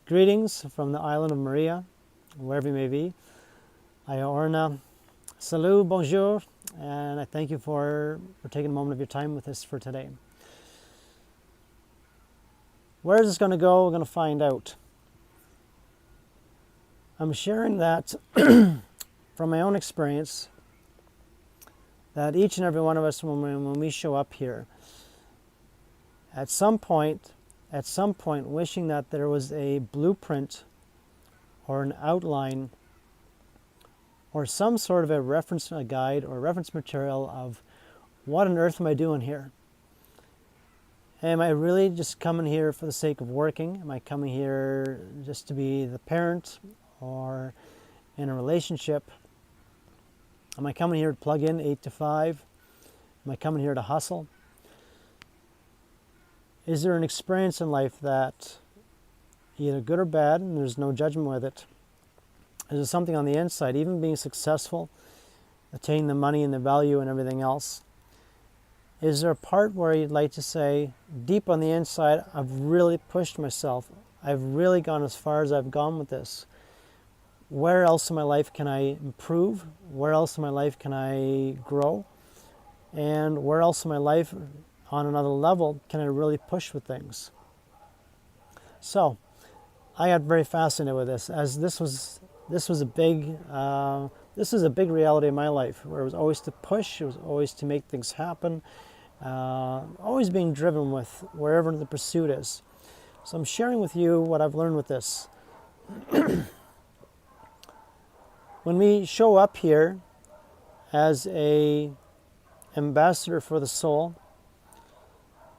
Greetings from the island of Maria, wherever you may be. Ayorna, salut, bonjour, and I thank you for taking a moment of your time with us for today. Where is this going to go? We're going to find out. I'm sharing that from my own experience, that each and every one of us, when we show up here, at some point, wishing that there was a blueprint or an outline or some sort of a reference, a guide or reference material of what on earth am I doing here? Am I really just coming here for the sake of working? Am I coming here just to be the parent or in a relationship? Am I coming here to plug in 8 to 5? Am I coming here to hustle? Is there an experience in life that, either good or bad, and there's no judgment with it, is there something on the inside, even being successful, attaining the money and the value and everything else? Is there a part where you'd like to say, deep on the inside, I've really pushed myself. I've really gone as far as I've gone with this. Where else in my life can I improve? Where else in my life can I grow? And where else in my life, on another level, can I really push with things? So, I got very fascinated with this, as this was a big reality in my life, where it was always to push, it was always to make things happen, always being driven with wherever the pursuit is. So I'm sharing with you what I've learned with this. When we show up here as a ambassador for the soul,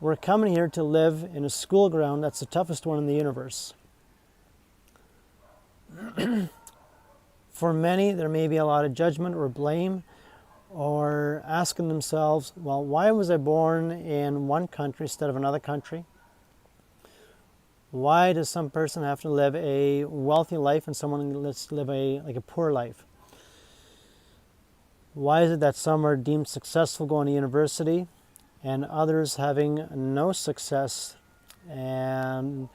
we're coming here to live in a school ground that's the toughest one in the universe. For many, there may be a lot of judgment or blame, or asking themselves, well, why was I born in one country instead of another country? Why does some person have to live a wealthy life and someone let's live a poor life? Why is it that some are deemed successful going to university and others having no success and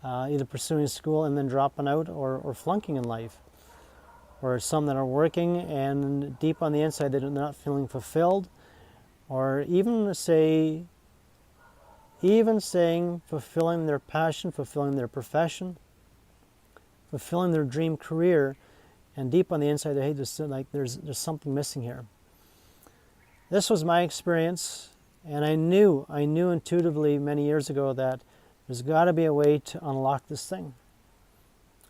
either pursuing school and then dropping out or flunking in life? Or some that are working and deep on the inside they're not feeling fulfilled, or even saying fulfilling their passion, fulfilling their profession, fulfilling their dream career, and deep on the inside hey, there's something missing here. This was my experience, and I knew intuitively many years ago that there's got to be a way to unlock this thing.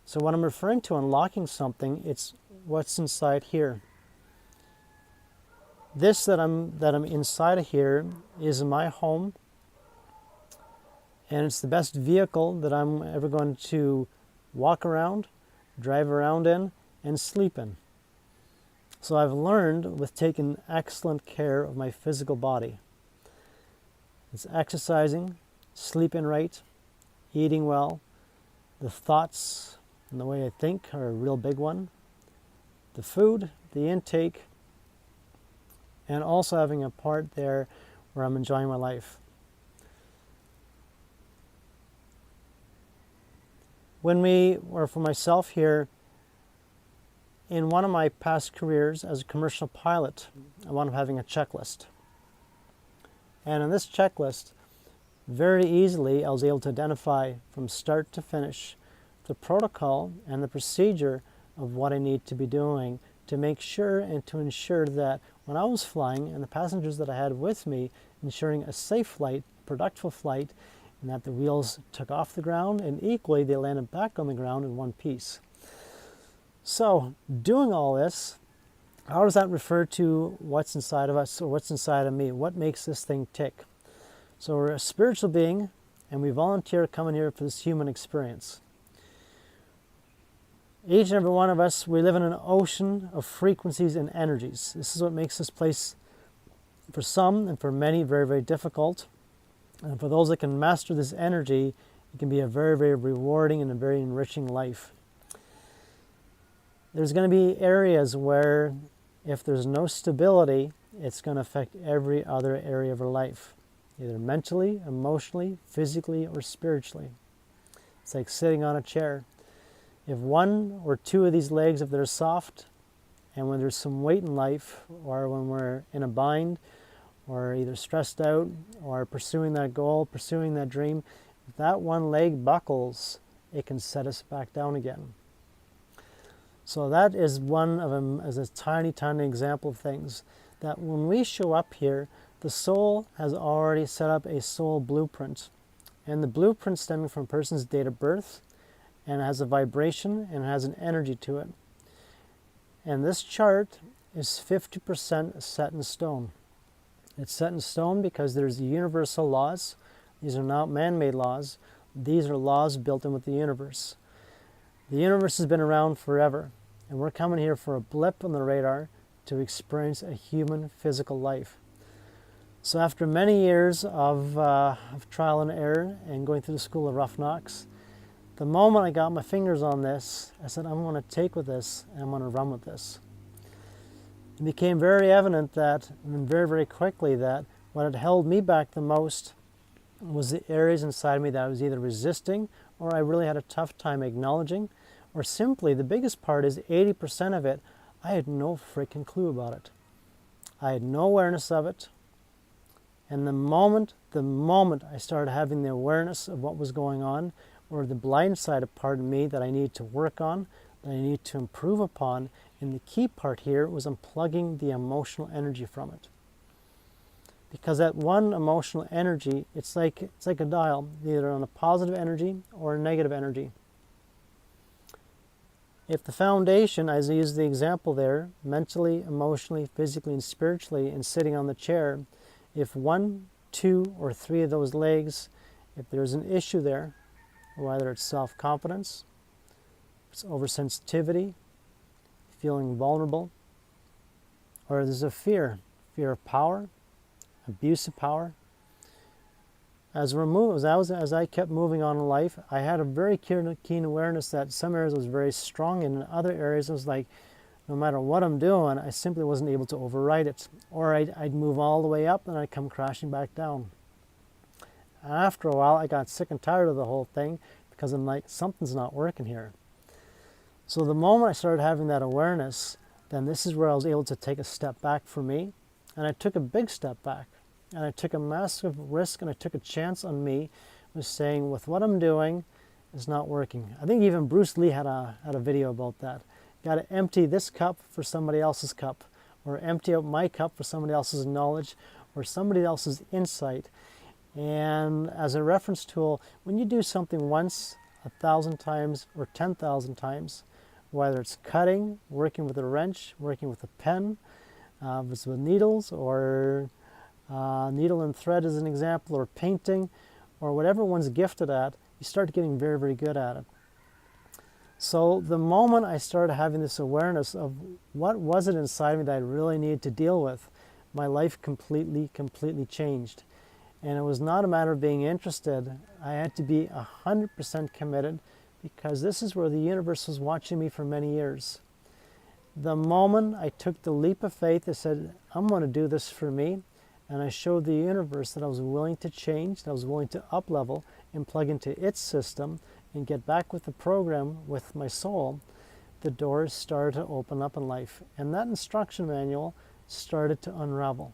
So when I'm referring to unlocking something, it's what's inside here. This that I'm inside of here is my home, and it's the best vehicle that I'm ever going to walk around, drive around in, and sleep in. So I've learned with taking excellent care of my physical body. It's exercising, sleeping right, eating well, the thoughts and the way I think are a real big one. The food, the intake, and also having a part there where I'm enjoying my life. Or for myself here, in one of my past careers as a commercial pilot, I wound up having a checklist. And on this checklist, very easily I was able to identify from start to finish the protocol and the procedure of what I need to be doing to make sure and to ensure that when I was flying and the passengers that I had with me, ensuring a safe flight, productive flight, and that the wheels took off the ground and equally they landed back on the ground in one piece. So doing all this, how does that refer to what's inside of us or what's inside of me? What makes this thing tick? So we're a spiritual being and we volunteer coming here for this human experience. Each and every one of us, we live in an ocean of frequencies and energies. This is what makes this place, for some and for many, very, very difficult. And for those that can master this energy, it can be a very, very rewarding and a very enriching life. There's going to be areas where if there's no stability, it's going to affect every other area of our life, either mentally, emotionally, physically, or spiritually. It's like sitting on a chair. If one or two of these legs, if they're soft, and when there's some weight in life, or when we're in a bind, or either stressed out, or pursuing that goal, pursuing that dream, if that one leg buckles, it can set us back down again. So that is one of them, as a tiny, tiny example of things, that when we show up here, the soul has already set up a soul blueprint. And the blueprint stemming from a person's date of birth, and it has a vibration, and it has an energy to it. And this chart is 50% set in stone. It's set in stone because there's universal laws. These are not man-made laws. These are laws built in with the universe. The universe has been around forever, and we're coming here for a blip on the radar to experience a human physical life. So after many years of trial and error and going through the school of rough knocks, the moment I got my fingers on this, I said, I'm going to take with this and I'm going to run with this. It became very evident that, and very, very quickly, that what had held me back the most was the areas inside me that I was either resisting or I really had a tough time acknowledging, or simply the biggest part is 80% of it, I had no freaking clue about it. I had no awareness of it. And the moment I started having the awareness of what was going on, or the blindsided part of me that I needed to work on, that I needed to improve upon, and the key part here was unplugging the emotional energy from it. Because that one emotional energy, it's like a dial, either on a positive energy or a negative energy. If the foundation, as I used the example there, mentally, emotionally, physically, and spiritually, and sitting on the chair, if 1, 2, or 3 of those legs, if there's an issue there, whether it's self-confidence, it's oversensitivity, feeling vulnerable, or there's a fear of power, abuse of power. As I kept moving on in life, I had a very keen awareness that some areas I was very strong in, and other areas it was like, no matter what I'm doing, I simply wasn't able to override it. Or I'd move all the way up and I'd come crashing back down. And after a while, I got sick and tired of the whole thing because I'm like, something's not working here. So the moment I started having that awareness, then this is where I was able to take a step back for me. And I took a big step back. And I took a massive risk and I took a chance on me, was saying, with what I'm doing, it's not working. I think even Bruce Lee had a video about that. Got to empty this cup for somebody else's cup, or empty out my cup for somebody else's knowledge, or somebody else's insight. And as a reference tool, when you do something once, 1,000 times, or 10,000 times, whether it's cutting, working with a wrench, working with a pen, if it's with needles, or needle and thread as an example, or painting, or whatever one's gifted at, you start getting very, very good at it. So the moment I started having this awareness of what was it inside me that I really needed to deal with, my life completely changed. And it was not a matter of being interested. I had to be 100% committed, because this is where the universe was watching me for many years. The moment I took the leap of faith, I said, I'm going to do this for me. And I showed the universe that I was willing to change, that I was willing to up-level and plug into its system and get back with the program with my soul. The doors started to open up in life. And that instruction manual started to unravel.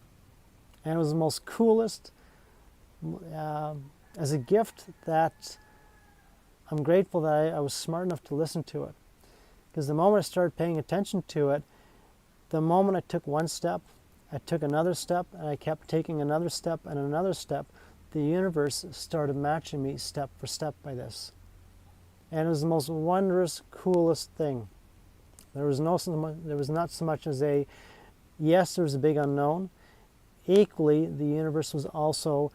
And it was the most coolest, as a gift, that I'm grateful that I was smart enough to listen to it. Because the moment I started paying attention to it, the moment I took one step, I took another step, and I kept taking another step and another step, the universe started matching me step for step by this. And it was the most wondrous, coolest thing. There was not so much as a, yes, there was a big unknown. Equally, the universe was also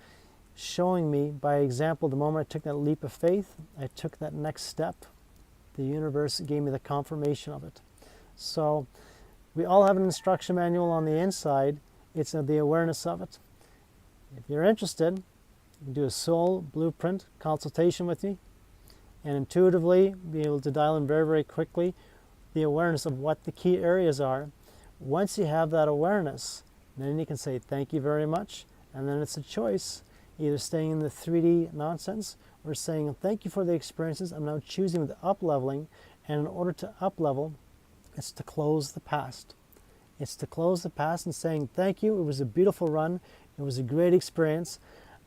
showing me, by example, the moment I took that leap of faith, I took that next step, the universe gave me the confirmation of it. So we all have an instruction manual on the inside. It's the awareness of it. If you're interested, you can do a soul blueprint consultation with me and intuitively be able to dial in very, very quickly the awareness of what the key areas are. Once you have that awareness, then you can say thank you very much, and then it's a choice, either staying in the 3D nonsense or saying thank you for the experiences. I'm now choosing the up-leveling And in order to up level, it's to close the past. It's to close the past and saying, thank you, it was a beautiful run, it was a great experience.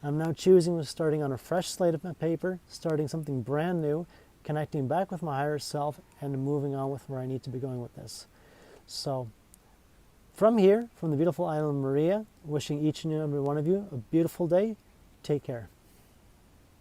I'm now choosing with starting on a fresh slate of paper, starting something brand new, connecting back with my higher self, and moving on with where I need to be going with this. So, from here, from the beautiful island of Maria, wishing each and every one of you a beautiful day. Take care.